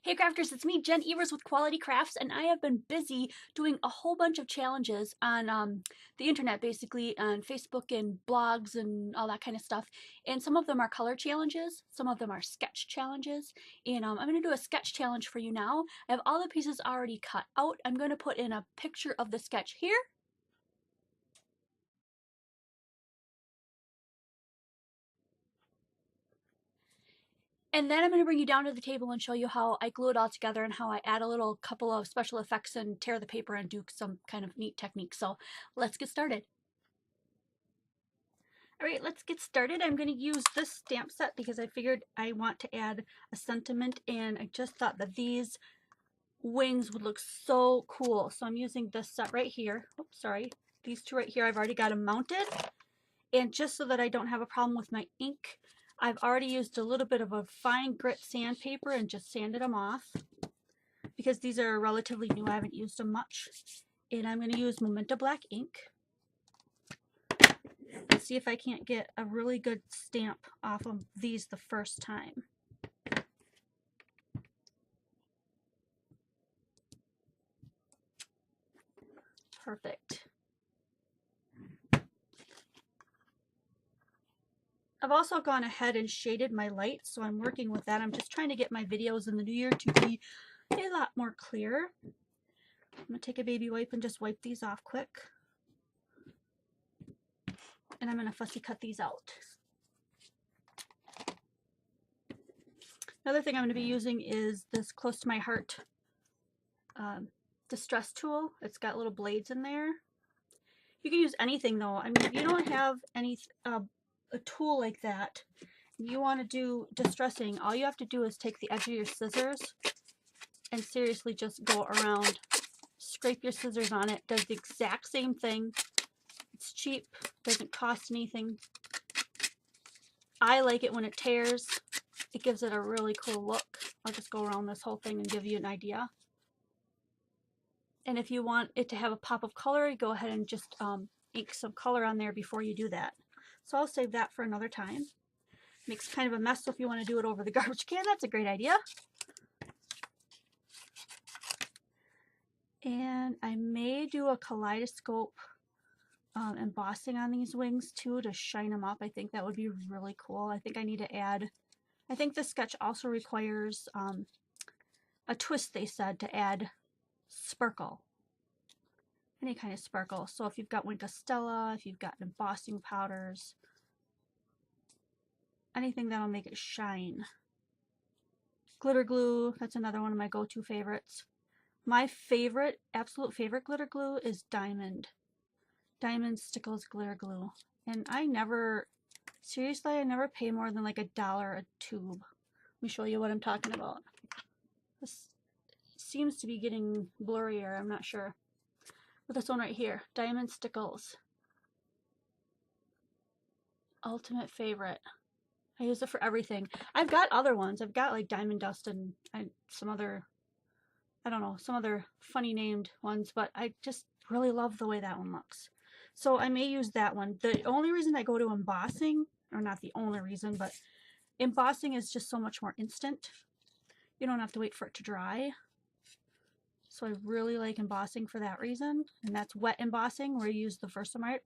Hey crafters, it's me, Jen Evers with Quality Crafts, and I have been busy doing a whole bunch of challenges on the internet, basically on Facebook and blogs and all that kind of stuff. And some of them are color challenges, some of them are sketch challenges. And I'm going to do a sketch challenge for you now. I have all the pieces already cut out. I'm going to put in a picture of the sketch here. And then I'm going to bring you down to the table and show you how I glue it all together and how I add a little couple of special effects and tear the paper and do some kind of neat technique. So let's get started. All right, let's get started. I'm going to use this stamp set because I figured I want to add a sentiment, and I just thought that these wings would look so cool. So I'm using this set right here. Oops, sorry. These two right here, I've already got them mounted. And just so that I don't have a problem with my ink, I've already used a little bit of a fine grit sandpaper and just sanded them off because these are relatively new. I haven't used them much. And I'm going to use Magenta Black ink and see if I can't get a really good stamp off of these the first time. Perfect. I've also gone ahead and shaded my light, so I'm working with that. I'm just trying to get my videos in the new year to be a lot more clear. I'm going to take a baby wipe and just wipe these off quick. And I'm going to fussy cut these out. Another thing I'm going to be using is this Close to My Heart distress tool. It's got little blades in there. You can use anything though. I mean, if you don't have any a tool like that, you want to do distressing, all you have to do is take the edge of your scissors and seriously just go around. Scrape your scissors on it. Does the exact same thing. It's cheap. Doesn't cost anything. I like it when it tears. It gives it a really cool look. I'll just go around this whole thing and give you an idea. And if you want it to have a pop of color, you go ahead and just ink some color on there before you do that. So I'll save that for another time. Makes kind of a mess, so if you want to do it over the garbage can, that's a great idea. And I may do a kaleidoscope embossing on these wings too to shine them up. I think that would be really cool. I think I need to add, I think this sketch also requires a twist, they said, to add sparkle. Any kind of sparkle. So if you've got Wink of Stella, if you've got embossing powders, anything that'll make it shine. Glitter glue, that's another one of my go-to favorites. My favorite, absolute favorite glitter glue is Diamond. Diamond Stickles glitter glue. And I never, seriously, I never pay more than like $1 a tube. Let me show you what I'm talking about. This seems to be getting blurrier, I'm not sure. But this one right here, Diamond Stickles. Ultimate favorite. I use it for everything. I've got other ones. I've got like Diamond Dust and some other, I don't know, some other funny named ones, but I just really love the way that one looks. So I may use that one. The only reason I go to embossing, or not the only reason, but embossing is just so much more instant. You don't have to wait for it to dry. So I really like embossing for that reason. And that's wet embossing, where you use the Versamark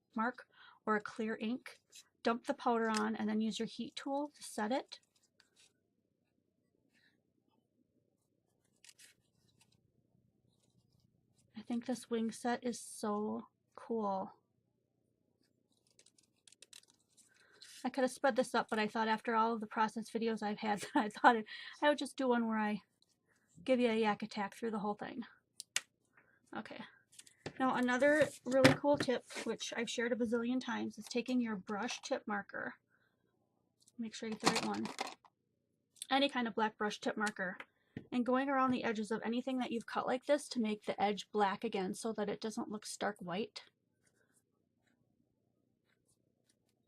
or a clear ink. Dump the powder on and then use your heat tool to set it. I think this wing set is so cool. I could have sped this up, but I thought after all of the process videos I've had, I thought I would just do one where I give you a yak attack through the whole thing. Okay. Now another really cool tip, which I've shared a bazillion times, is taking your brush tip marker. Make sure you get the right one. Any kind of black brush tip marker. And going around the edges of anything that you've cut like this to make the edge black again so that it doesn't look stark white.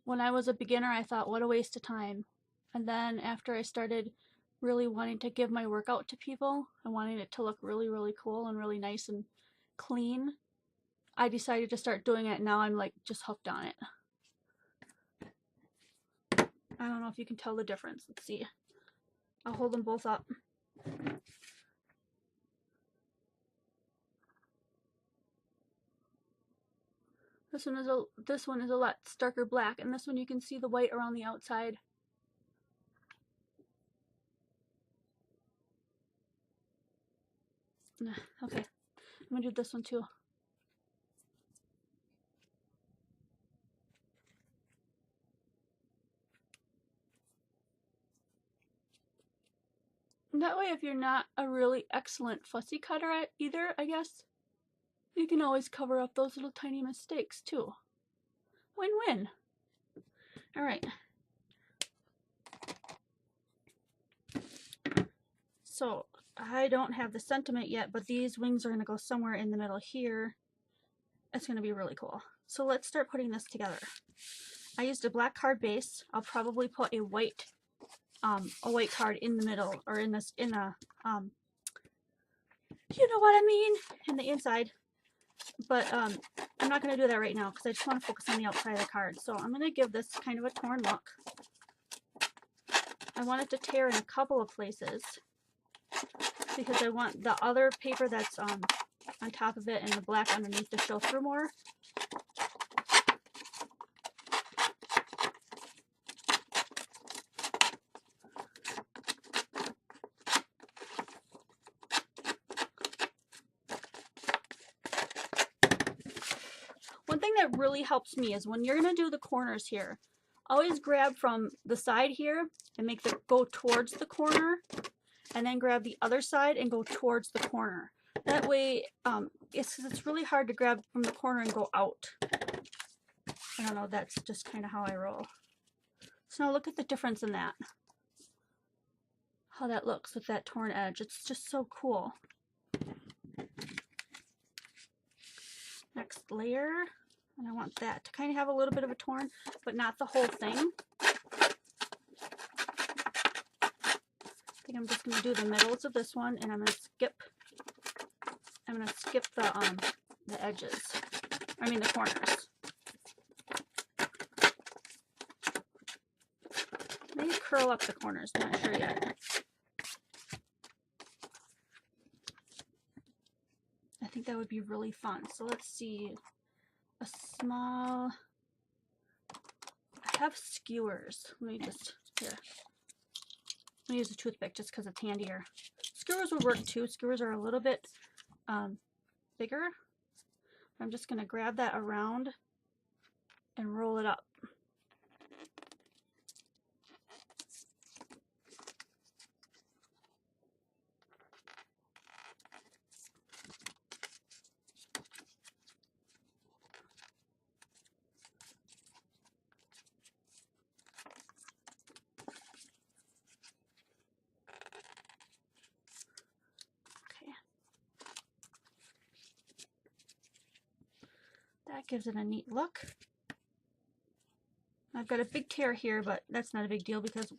When I was a beginner, I thought, what a waste of time. And then after I started really wanting to give my work out to people and wanting it to look really, really cool and really nice and clean, I decided to start doing it. And now I'm like just hooked on it. I don't know if you can tell the difference. Let's see. I'll hold them both up. This one is a lot starker black, and this one you can see the white around the outside. Okay, I'm gonna do this one too. That way, if you're not a really excellent fussy cutter at either, I guess, you can always cover up those little tiny mistakes too. Win-win. All right. So I don't have the sentiment yet, but these wings are going to go somewhere in the middle here. It's going to be really cool. So let's start putting this together. I used a black card base. I'll probably put a white card in the middle, or in this, you know what I mean, in the inside. But I'm not going to do that right now because I just want to focus on the outside of the card. So I'm going to give this kind of a torn look. I want it to tear in a couple of places because I want the other paper that's on top of it and the black underneath to show through more. One thing that really helps me is when you're going to do the corners here, always grab from the side here and make the go towards the corner, and then grab the other side and go towards the corner. That way, it's really hard to grab from the corner and go out. I don't know, that's just kind of how I roll. So now look at the difference in that. How that looks with that torn edge. It's just so cool. Next layer, and I want that to kind of have a little bit of a torn, but not the whole thing. I think I'm just going to do the middles of this one, and I'm going to skip the edges. I mean the corners. Maybe curl up the corners, not sure yet. I think that would be really fun. So let's see, a small, I have skewers. Let me just, here. Let me use a toothpick just because it's handier. Skewers would work too. Skewers are a little bit bigger. I'm just going to grab that around and roll it up. That gives it a neat look. I've got a big tear here, but that's not a big deal because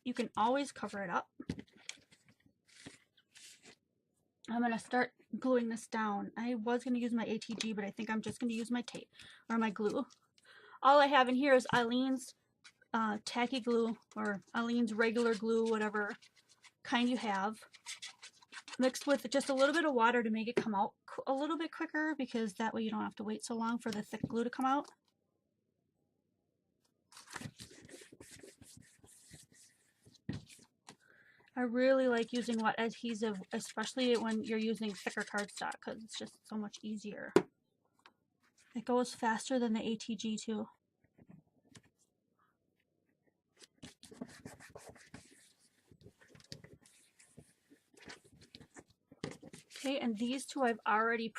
you can always cover it up. I'm going to start gluing this down. I was going to use my ATG, but I think I'm just going to use my tape or my glue. All I have in here is Eileen's tacky glue, or Eileen's regular glue, whatever kind you have, mixed with just a little bit of water to make it come out a little bit quicker, because that way you don't have to wait so long for the thick glue to come out. I really like using wet adhesive, especially when you're using thicker cardstock, because it's just so much easier. It goes faster than the ATG too. Okay, and these two I've already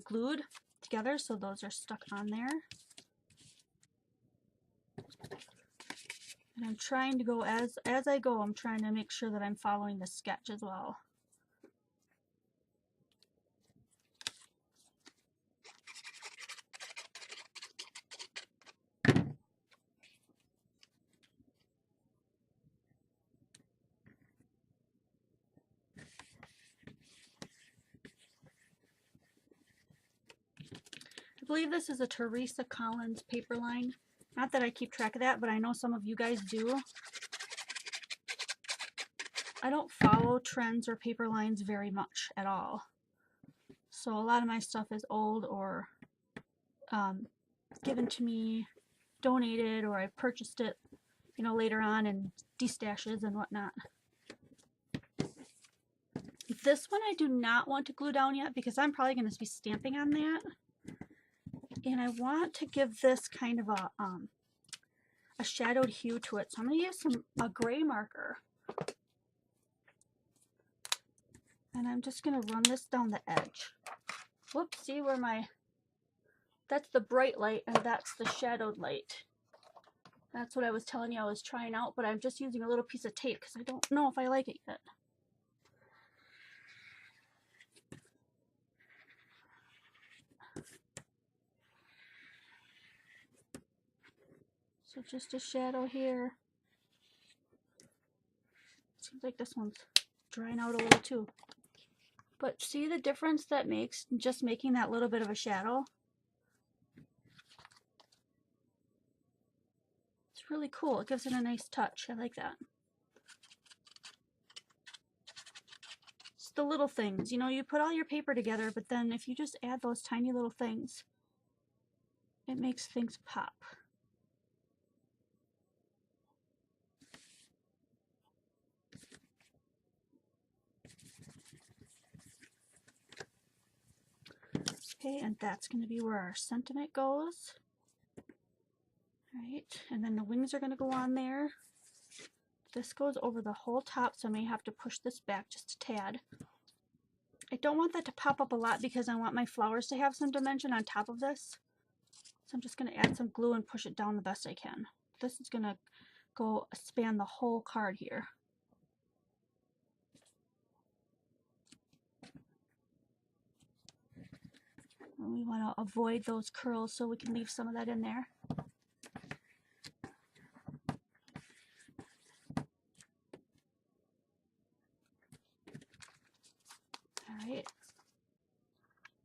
glued together, so those are stuck on there. And I'm trying to go, as I go, I'm trying to make sure that I'm following the sketch as well. I believe this is a Teresa Collins paper line. Not that I keep track of that, but I know some of you guys do. I don't follow trends or paper lines very much at all. So a lot of my stuff is old or given to me, donated, or I purchased it, you know, later on in destashes and whatnot. This one I do not want to glue down yet because I'm probably going to be stamping on that. And I want to give this kind of a shadowed hue to it. So I'm going to use a gray marker. And I'm just going to run this down the edge. Whoops, see where that's the bright light and that's the shadowed light. That's what I was telling you I was trying out, but I'm just using a little piece of tape because I don't know if I like it yet. So just a shadow here. Seems like this one's drying out a little too. But see the difference that makes just making that little bit of a shadow? It's really cool. It gives it a nice touch. I like that. It's the little things. You know, you put all your paper together, but then if you just add those tiny little things, it makes things pop. Okay, and that's going to be where our sentiment goes. Right, and then the wings are going to go on there. This goes over the whole top, so I may have to push this back just a tad. I don't want that to pop up a lot because I want my flowers to have some dimension on top of this. So I'm just going to add some glue and push it down the best I can. This is going to go span the whole card here. And we want to avoid those curls so we can leave some of that in there. Alright.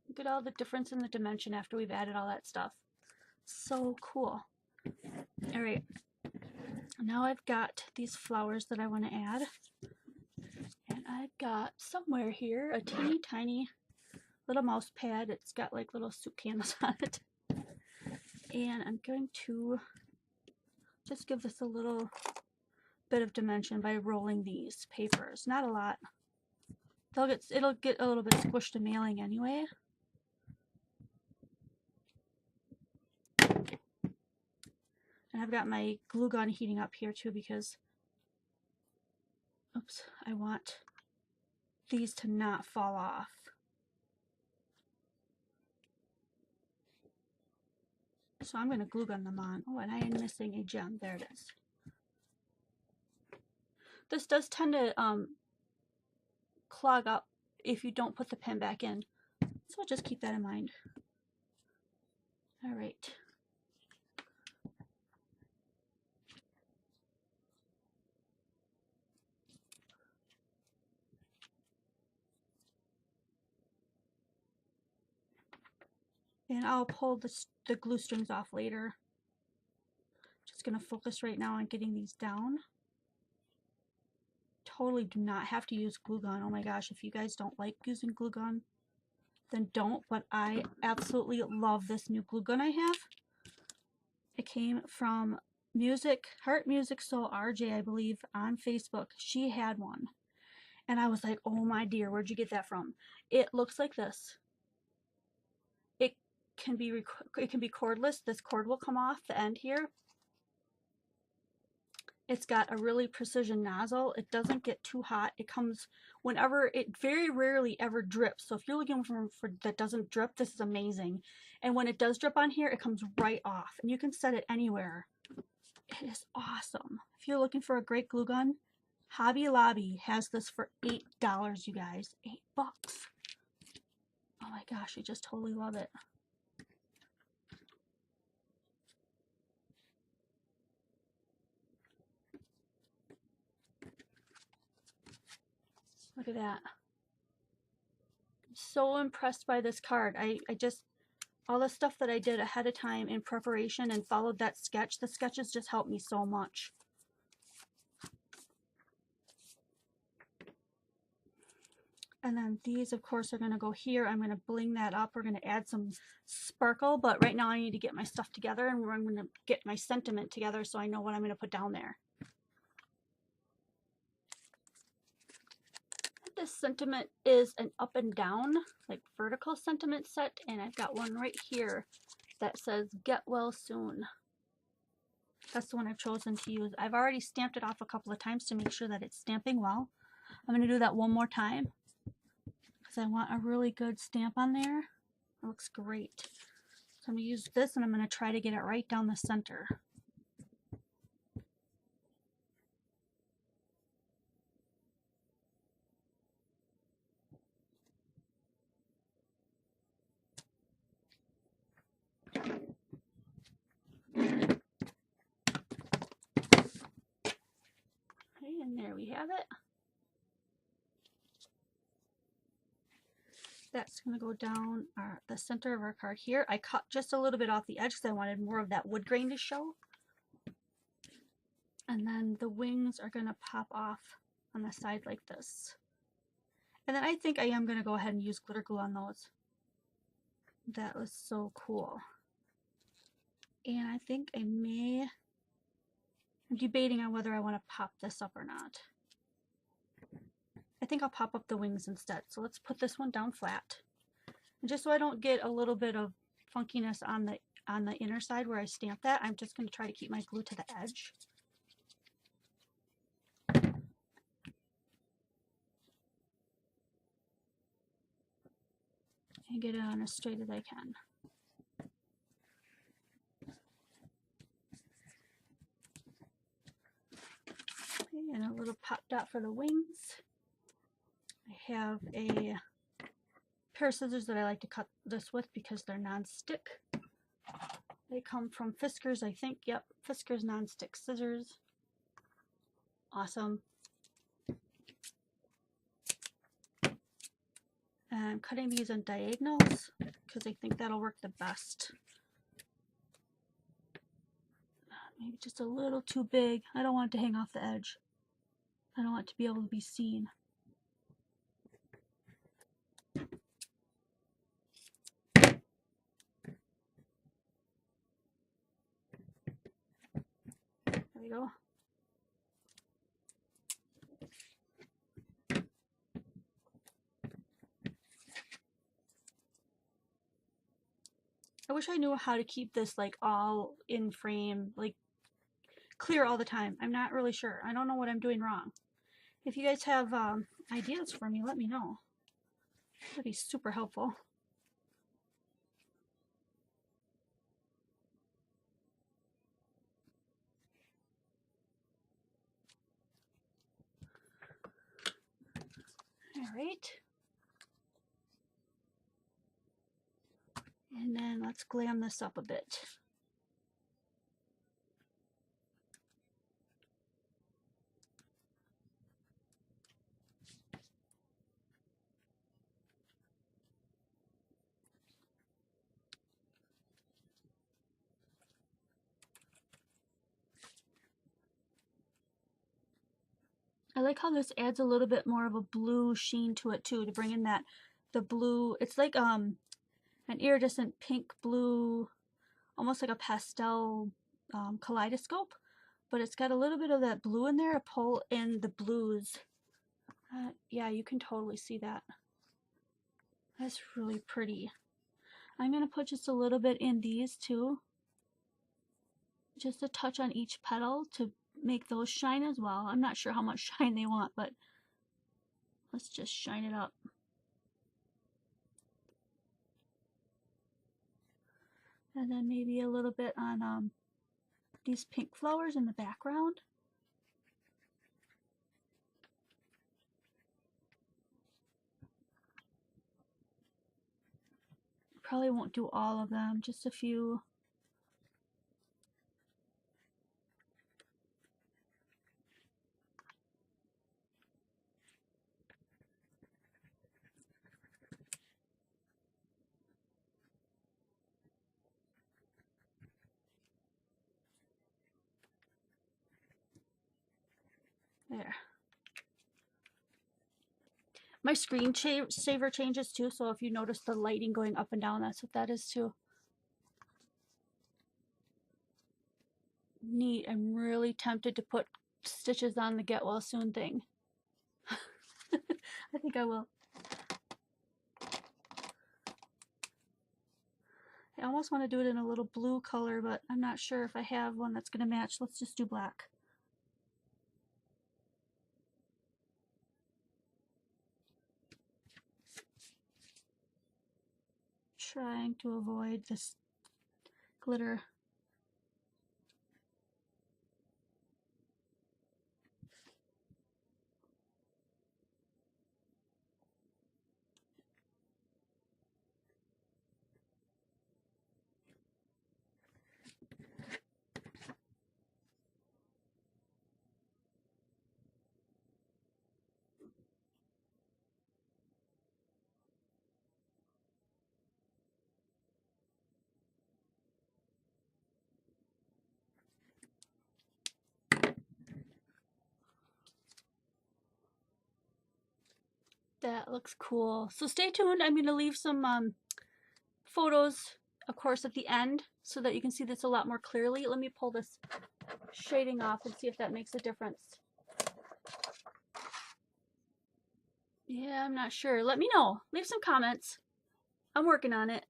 Look at all the difference in the dimension after we've added all that stuff. So cool. Alright. Now I've got these flowers that I want to add. And I've got somewhere here a teeny tiny little mouse pad. It's got like little soup candles on it. And I'm going to just give this a little bit of dimension by rolling these papers. Not a lot. It'll get a little bit squished in mailing anyway. And I've got my glue gun heating up here too because, oops, I want these to not fall off. So I'm going to glue gun them on. Oh, and I am missing a gem. There it is. This does tend to clog up if you don't put the pen back in. So just keep that in mind. All right. And I'll pull the glue strings off later. Just going to focus right now on getting these down. Totally do not have to use glue gun. Oh my gosh, if you guys don't like using glue gun, then don't. But I absolutely love this new glue gun I have. It came from Heart Music Soul RJ, I believe, on Facebook. She had one. And I was like, oh my dear, where'd you get that from? It looks like this. It can be cordless. This cord will come off the end here. It's got a really precision nozzle. It doesn't get too hot. It comes whenever, it very rarely ever drips. So if you're looking for that doesn't drip, this is amazing. And when it does drip on here, it comes right off. And you can set it anywhere. It is awesome. If you're looking for a great glue gun, Hobby Lobby has this for $8, you guys. $8. Oh my gosh, I just totally love it. Look at that. I'm so impressed by this card. I just, all the stuff that I did ahead of time in preparation and followed that sketch, the sketches just helped me so much. And then these, of course, are going to go here. I'm going to bling that up. We're going to add some sparkle, but right now I need to get my stuff together, and I'm going to get my sentiment together so I know what I'm going to put down there. This sentiment is an up and down, like vertical sentiment set, and I've got one right here that says "Get well soon." That's the one I've chosen to use. I've already stamped it off a couple of times to make sure that it's stamping well. I'm going to do that one more time because I want a really good stamp on there. It looks great. So I'm going to use this, and I'm going to try to get it right down the center. Okay, and there we have it. That's going to go down the center of our card here. I cut just a little bit off the edge because I wanted more of that wood grain to show. And then the wings are going to pop off on the side like this. And then I think I am going to go ahead and use glitter glue on those. That was so cool. And I think I'm debating on whether I want to pop this up or not. I think I'll pop up the wings instead. So let's put this one down flat. And just so I don't get a little bit of funkiness on the inner side where I stamped that, I'm just going to try to keep my glue to the edge. And get it on as straight as I can. Okay, and a little pop dot for the wings. I have a pair of scissors that I like to cut this with because they're non-stick. They come from Fiskars, I think. Yep, Fiskars non-stick scissors. Awesome. And I'm cutting these on diagonals because I think that'll work the best. Maybe just a little too big. I don't want it to hang off the edge. I don't want it to be able to be seen. There we go. I wish I knew how to keep this like all in frame, like clear all the time. I'm not really sure. I don't know what I'm doing wrong. If you guys have ideas for me, let me know. That'd be super helpful. All right. And then let's glam this up a bit. I like how this adds a little bit more of a blue sheen to it too, to bring in the blue. It's like an iridescent pink blue, almost like a pastel kaleidoscope, but it's got a little bit of that blue in there to pull in the blues. Yeah, you can totally see that. That's really pretty. I'm going to put just a little bit in these too. Just a touch on each petal to make those shine as well. I'm not sure how much shine they want, but let's just shine it up. And then maybe a little bit on these pink flowers in the background. Probably won't do all of them, just a few. There. My screen saver changes too, so if you notice the lighting going up and down, that's what that is too. Neat. I'm really tempted to put stitches on the get well soon thing. I think I will. I almost want to do it in a little blue color, but I'm not sure if I have one that's going to match. Let's just do black. Trying to avoid this glitter. That looks cool. So stay tuned. I'm going to leave some photos, of course, at the end so that you can see this a lot more clearly. Let me pull this shading off and see if that makes a difference. Yeah, I'm not sure. Let me know. Leave some comments. I'm working on it.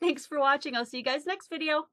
Thanks for watching. I'll see you guys next video.